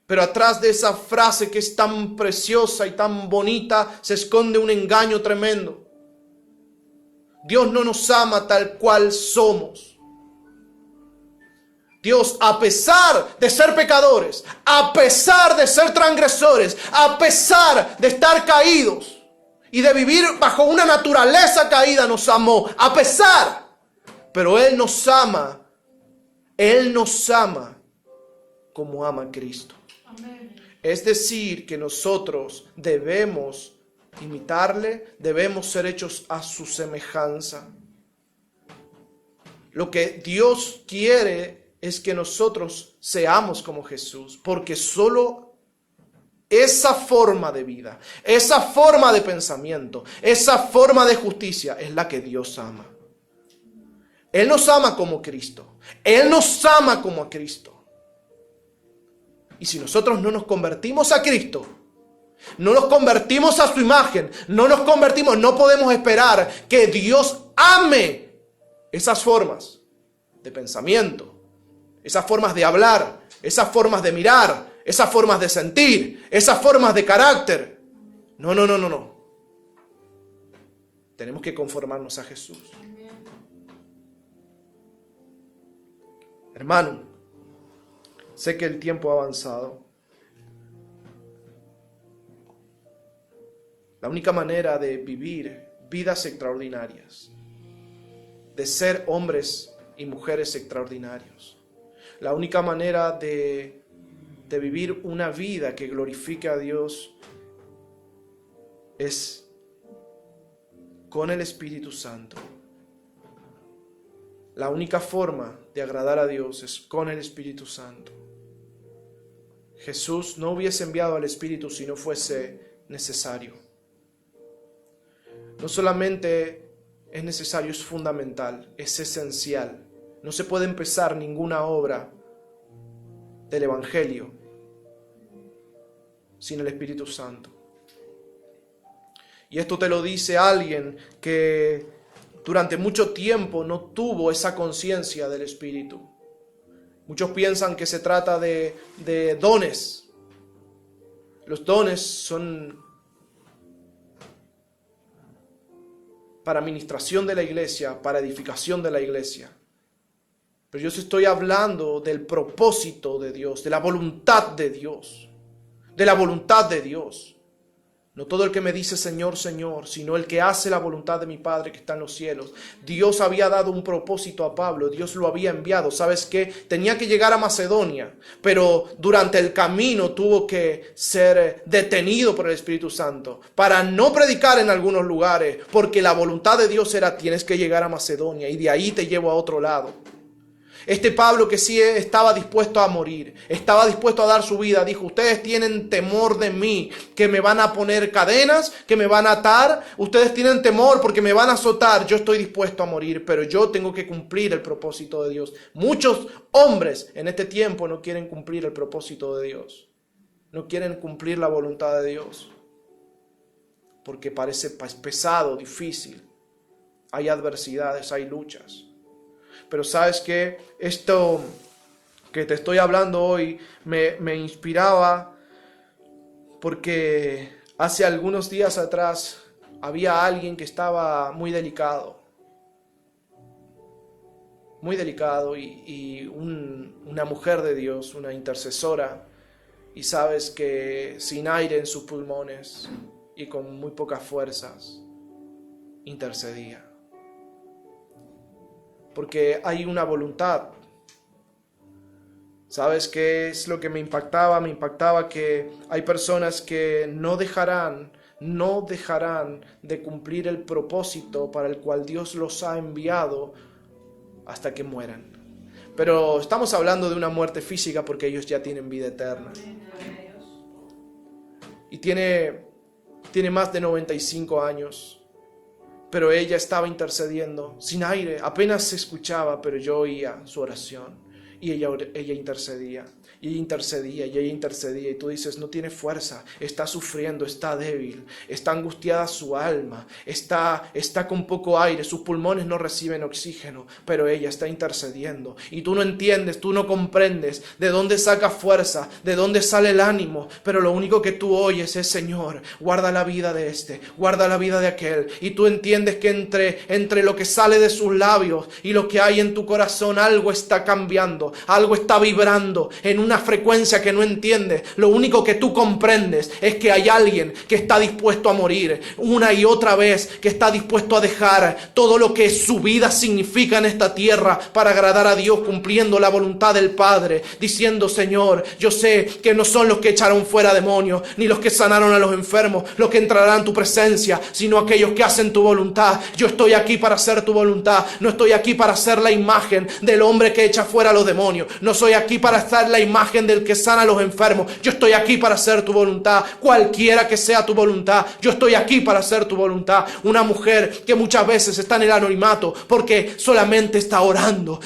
A: Pero atrás de esa frase que es tan preciosa y tan bonita se esconde un engaño tremendo. Dios no nos ama tal cual somos. Dios, a pesar de ser pecadores, a pesar de ser transgresores, a pesar de estar caídos y de vivir bajo una naturaleza caída, nos amó. A pesar, pero Él nos ama como ama a Cristo. Es decir, que nosotros debemos imitarle, debemos ser hechos a su semejanza. Lo que Dios quiere es que nosotros seamos como Jesús, porque solo esa forma de vida, esa forma de pensamiento, esa forma de justicia es la que Dios ama. Él nos ama como Cristo. Él nos ama como a Cristo. Y si nosotros no nos convertimos a Cristo, no nos convertimos a su imagen, no podemos esperar que Dios ame esas formas de pensamiento, esas formas de hablar, esas formas de mirar, esas formas de sentir, esas formas de carácter. No. Tenemos que conformarnos a Jesús. Hermano, sé que el tiempo ha avanzado. La única manera de vivir vidas extraordinarias, de ser hombres y mujeres extraordinarios, la única manera de vivir una vida que glorifique a Dios es con el Espíritu Santo. La única forma de agradar a Dios es con el Espíritu Santo. Jesús no hubiese enviado al Espíritu si no fuese necesario. No solamente es necesario, es fundamental, es esencial. No se puede empezar ninguna obra del Evangelio sin el Espíritu Santo. Y esto te lo dice alguien que durante mucho tiempo no tuvo esa conciencia del Espíritu. Muchos piensan que se trata de dones. Los dones son para administración de la iglesia, para edificación de la iglesia. Pero yo estoy hablando del propósito de Dios, de la voluntad de Dios. De la voluntad de Dios. No todo el que me dice Señor, Señor, sino el que hace la voluntad de mi Padre que está en los cielos. Dios había dado un propósito a Pablo, Dios lo había enviado. ¿Sabes qué? Tenía que llegar a Macedonia, pero durante el camino tuvo que ser detenido por el Espíritu Santo para no predicar en algunos lugares, porque la voluntad de Dios era: tienes que llegar a Macedonia y de ahí te llevo a otro lado. Este Pablo, que sí estaba dispuesto a morir, estaba dispuesto a dar su vida, dijo: ustedes tienen temor de mí, que me van a poner cadenas, que me van a atar, ustedes tienen temor porque me van a azotar, yo estoy dispuesto a morir, pero yo tengo que cumplir el propósito de Dios. Muchos hombres en este tiempo no quieren cumplir el propósito de Dios, no quieren cumplir la voluntad de Dios, porque parece pesado, difícil, hay adversidades, hay luchas. Pero sabes que esto que te estoy hablando hoy me inspiraba porque hace algunos días atrás había alguien que estaba muy delicado y una mujer de Dios, una intercesora, y sabes que sin aire en sus pulmones y con muy pocas fuerzas intercedía. Porque hay una voluntad. ¿Sabes qué es lo que me impactaba? Me impactaba que hay personas que no dejarán de cumplir el propósito para el cual Dios los ha enviado hasta que mueran. Pero estamos hablando de una muerte física porque ellos ya tienen vida eterna. Y tiene más de 95 años. Pero ella estaba intercediendo sin aire, apenas se escuchaba, pero yo oía su oración y ella intercedía. Y ella intercedía, y tú dices, no tiene fuerza, está sufriendo, está débil, está angustiada su alma, está con poco aire, sus pulmones no reciben oxígeno, pero ella está intercediendo. Y tú no entiendes, tú no comprendes de dónde saca fuerza, de dónde sale el ánimo, pero lo único que tú oyes es, Señor, guarda la vida de este, guarda la vida de aquel. Y tú entiendes que entre lo que sale de sus labios y lo que hay en tu corazón, algo está cambiando, algo está vibrando en una frecuencia que no entiendes. Lo único que tú comprendes es que hay alguien que está dispuesto a morir una y otra vez, que está dispuesto a dejar todo lo que su vida significa en esta tierra para agradar a Dios, cumpliendo la voluntad del Padre, diciendo, Señor, yo sé que no son los que echaron fuera demonios, ni los que sanaron a los enfermos, los que entrarán en tu presencia, sino aquellos que hacen tu voluntad. Yo estoy aquí para hacer tu voluntad, no estoy aquí para hacer la imagen del hombre que echa fuera a los demonios, no soy aquí para hacer la imagen del que sana a los enfermos. Yo estoy aquí para hacer tu voluntad, cualquiera que sea tu voluntad. Yo estoy aquí para hacer tu voluntad. Una mujer que muchas veces está en el anonimato porque solamente está orando,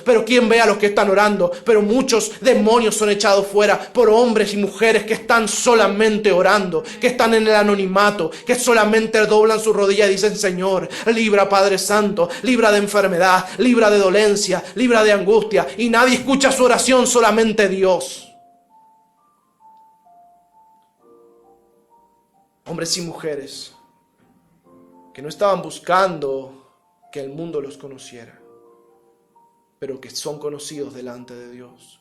A: pero ¿quién ve a los que están orando? Pero muchos demonios son echados fuera por hombres y mujeres que están solamente orando, que están en el anonimato, que solamente doblan sus rodillas y dicen, Señor, libra, Padre Santo, libra de enfermedad, libra de dolencia, libra de angustia, y nadie escucha su oración, solamente Dios. Hombres y mujeres que no estaban buscando que el mundo los conociera, pero que son conocidos delante de Dios.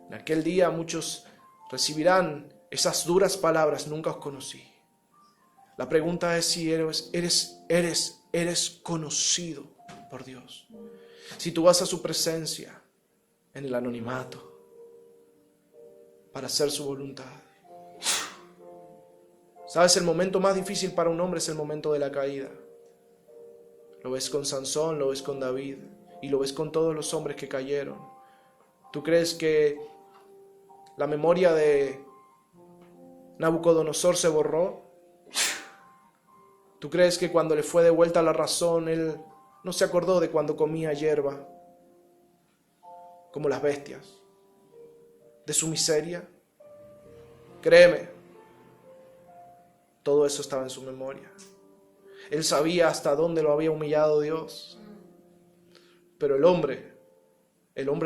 A: En aquel día muchos recibirán esas duras palabras, nunca os conocí. La pregunta es si eres conocido por Dios. Si tú vas a su presencia en el anonimato para hacer su voluntad. ¿Sabes? El momento más difícil para un hombre es el momento de la caída. Lo ves con Sansón, lo ves con David y lo ves con todos los hombres que cayeron. ¿Tú crees que la memoria de Nabucodonosor se borró? ¿Tú crees que cuando le fue devuelta la razón, él no se acordó de cuando comía hierba como las bestias, de su miseria? Créeme, todo eso estaba en su memoria. Él sabía hasta dónde lo había humillado Dios. Pero el hombre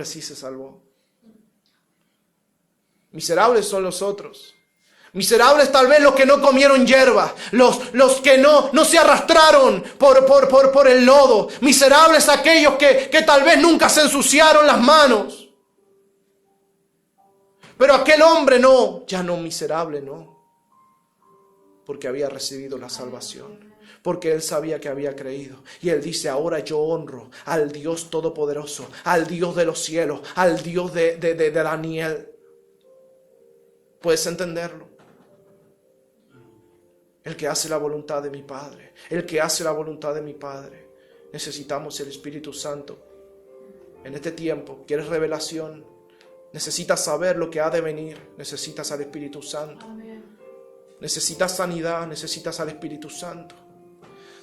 A: sí se salvó. Miserables son los otros. Miserables tal vez los que no comieron hierba, los que no se arrastraron por el lodo. Miserables aquellos que tal vez nunca se ensuciaron las manos. Pero aquel hombre no, ya no miserable, no. Porque había recibido la salvación. Porque él sabía que había creído. Y él dice, ahora yo honro al Dios Todopoderoso, al Dios de los cielos, al Dios de Daniel. ¿Puedes entenderlo? El que hace la voluntad de mi Padre, el que hace la voluntad de mi Padre. Necesitamos el Espíritu Santo. En este tiempo, ¿quieres revelación? Necesitas saber lo que ha de venir. Necesitas al Espíritu Santo. Amén. Necesitas sanidad. Necesitas al Espíritu Santo.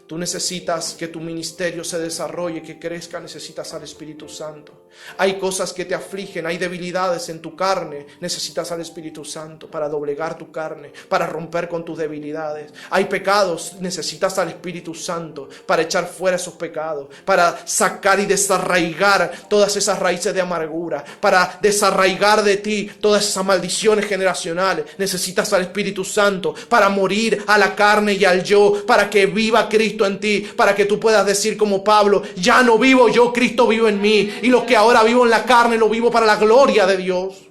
A: Tú necesitas que tu ministerio se desarrolle, que crezca, necesitas al Espíritu Santo. Hay cosas que te afligen, hay debilidades en tu carne, necesitas al Espíritu Santo para doblegar tu carne, para romper con tus debilidades. Hay pecados, necesitas al Espíritu Santo para echar fuera esos pecados, para sacar y desarraigar todas esas raíces de amargura, para desarraigar de ti todas esas maldiciones generacionales. Necesitas al Espíritu Santo para morir a la carne y al yo, para que viva Cristo en ti, para que tú puedas decir como Pablo, ya no vivo yo, Cristo vive en mí, y lo que ahora vivo en la carne lo vivo para la gloria de Dios.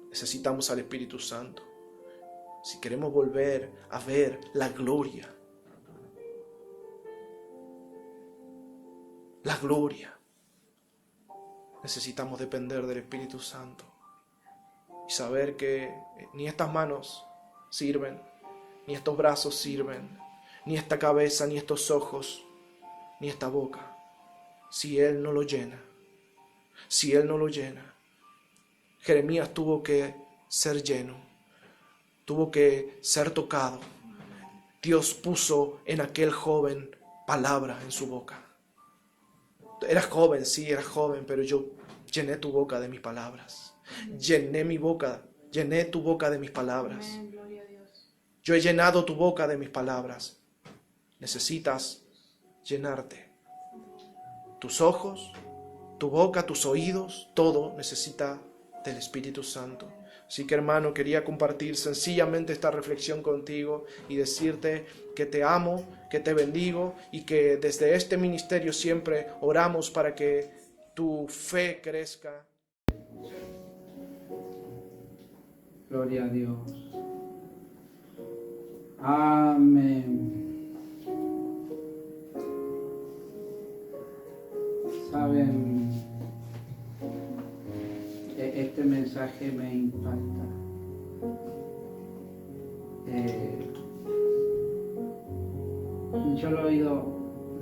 A: Necesitamos al Espíritu Santo si queremos volver a ver la gloria. La gloria. Necesitamos depender del Espíritu Santo y saber que ni estas manos sirven, ni estos brazos sirven, ni esta cabeza, ni estos ojos, ni esta boca, si Él no lo llena. Si Él no lo llena. Jeremías tuvo que ser lleno, tuvo que ser tocado. Dios puso en aquel joven palabra en su boca. Era joven, sí, era joven, pero yo Llené tu boca de mis palabras. Llené tu boca de mis palabras.
B: Amén, gloria a Dios.
A: Yo he llenado tu boca de mis palabras. Necesitas llenarte. Tus ojos, tu boca, tus oídos, todo necesita del Espíritu Santo. Así que, hermano, quería compartir sencillamente esta reflexión contigo y decirte que te amo, que te bendigo y que desde este ministerio siempre oramos para que tu fe crezca.
C: Gloria a Dios. Amén. Saben, este mensaje me impacta. Yo lo he oído,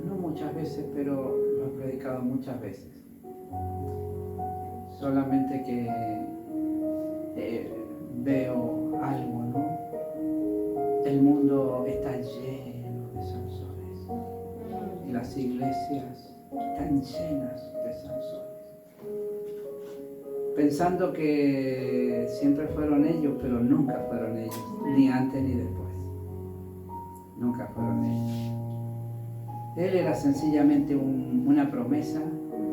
C: no muchas veces, pero lo he predicado muchas veces. Solamente que veo algo, ¿no? El mundo está lleno de Sansores y las iglesias están llenas de Sansores. Pensando que siempre fueron ellos, pero nunca fueron ellos, ni antes ni después. Nunca fueron ellos. Él era sencillamente una promesa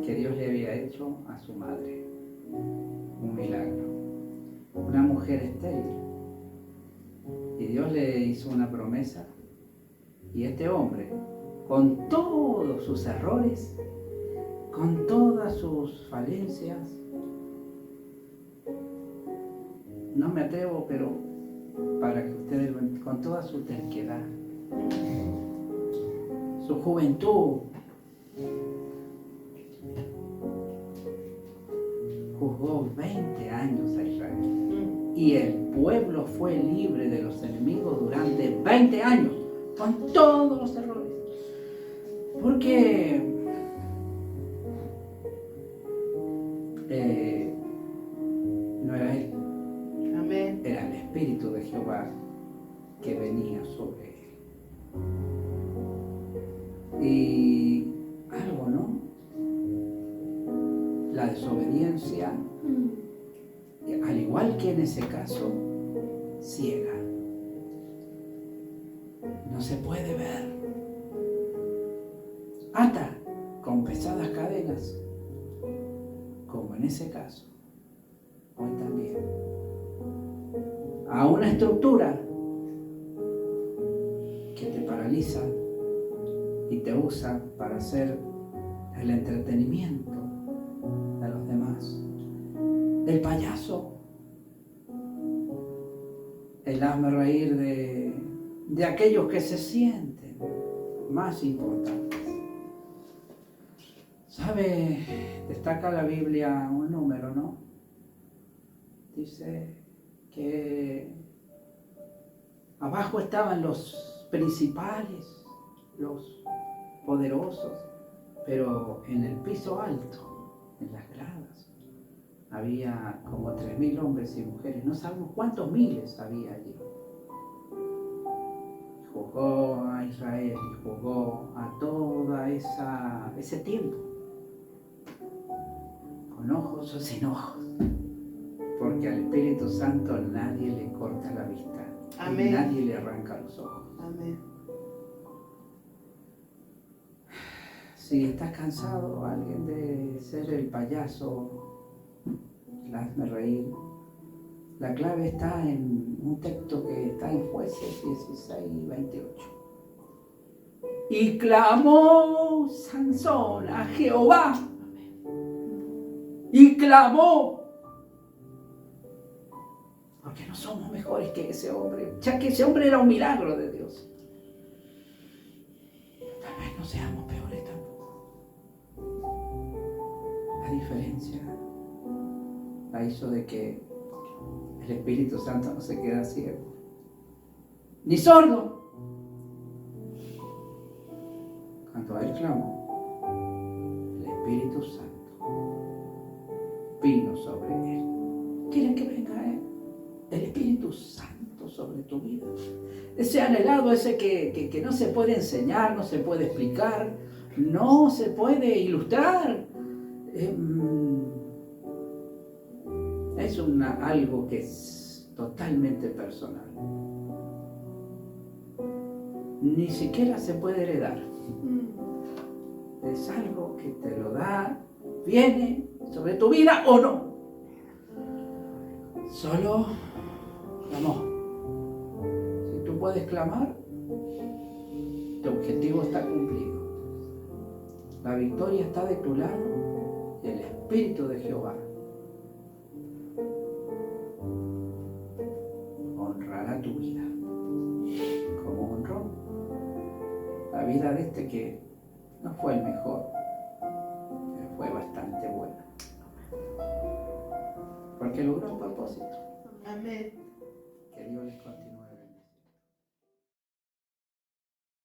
C: que Dios le había hecho a su madre. Un milagro. Una mujer estéril. Y Dios le hizo una promesa. Y este hombre, con todos sus errores, con todas sus falencias, no me atrevo, pero para que ustedes vean, con toda su terquedad, su juventud, juzgó 20 años a Israel. Y el pueblo fue libre de los enemigos durante 20 años, con todos los errores. Porque no era él,
B: Amén.
C: era el Espíritu de Jehová que venía sobre él. Y algo, ¿no? La desobediencia, al igual que en ese caso, ciega. No se puede ver. Ata con pesadas cadenas, como en ese caso, hoy también, a una estructura que te paraliza y te usa para hacer el entretenimiento de los demás. El payaso, el hazme reír de aquellos que se sienten más importantes. ¿Sabe? Destaca la Biblia un número, ¿no? Dice que abajo estaban los principales, los poderosos, pero en el piso alto, en las gradas, había como 3.000 hombres y mujeres. No sabemos cuántos miles había allí. Juzgó a Israel y juzgó a toda ese tiempo, con ojos o sin ojos, porque al Espíritu Santo nadie le corta la vista.
B: Amén.
C: Y nadie le arranca los ojos.
B: Amén.
C: Si estás cansado, alguien, de ser el payaso, hazme reír, la clave está en un texto que está en Jueces 16:28. Y clamó Sansón a Jehová. Y clamó. Porque no somos mejores que ese hombre, ya que ese hombre era un milagro de Dios. Tal vez no seamos peores tampoco. La diferencia la hizo de que el Espíritu Santo no se queda ciego, ni sordo. Cuando él clamó, el Espíritu Santo vino sobre él. ¿Quieren que venga él? El Espíritu Santo sobre tu vida. Ese anhelado, ese que no se puede enseñar, no se puede explicar, no se puede ilustrar. es algo que es totalmente personal. Ni siquiera se puede heredar. Es algo que te lo da, viene sobre tu vida o no. Solo clamor. Si tú puedes clamar, tu objetivo está cumplido. La victoria está de tu lado y el Espíritu de Jehová honrará tu vida, como honró la vida de este que no fue el mejor, pero fue bastante buena, porque logró un propósito.
B: Amén.
C: Que Dios les continúe.